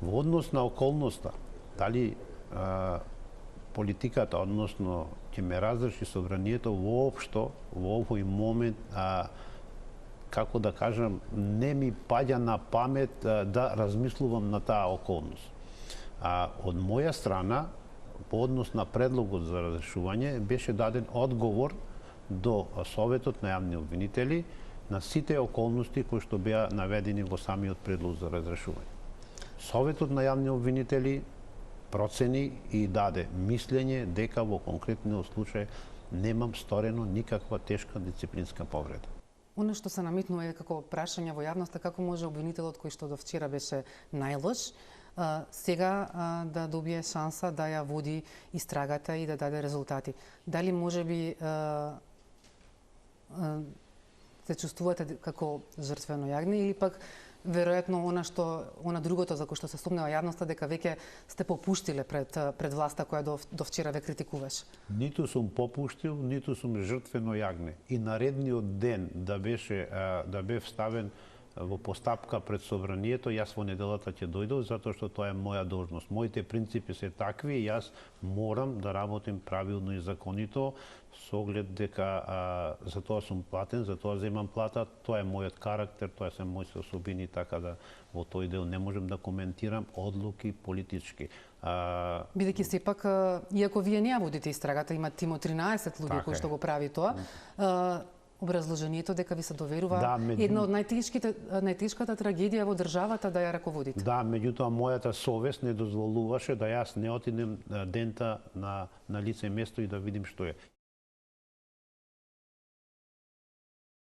Во однос на околноста, дали политиката, односно ќе ме разреши собранието воопшто во овој момент, како да кажам, не ми паѓа на памет да размислувам на таа околност. Од моја страна, по однос на предлогот за разрешување, беше даден одговор до Советот на јавни обвинители на сите околности кои што беа наведени во самиот предлог за разрешување. Советот на јавни обвинители процени и даде мислење дека во конкретниот случај немам сторено никаква тешка дисциплинска повреда. Оно што се намитнува е како прашање во јавноста, како може обвинителот кој што до вчера беше најлош, сега да добие шанса да ја води истрагата и да даде резултати. Дали можеби се чувствувате како жртвено јагне или пак веројатно она другото за кој што се сумнева јавноста дека веќе сте попуштиле пред власта која до вчера ве критикуваше? Ниту сум попуштил, ниту сум жртвено јагне. И наредниот ден да бев ставен во постапка пред собранието, јас во неделата ќе дојдов затоа што тоа е моја должност. Моите принципи се такви и јас морам да работим правилно и законито со оглед дека за тоа сум платен, за тоа земам плата, тоа е мојот карактер, тоа се моите особини, така да во тој дел не можем да коментирам одлуки политички. Бидејќи сепак, иако вие не ја водите истрагата, има тим од 13 луѓе кои што го прави тоа, образложението дека ви се доверува една од најтешката трагедија во државата да ја раководите. Да, меѓутоа мојата совест не дозволуваше да јас не отидем дента на лице место и да видим што е.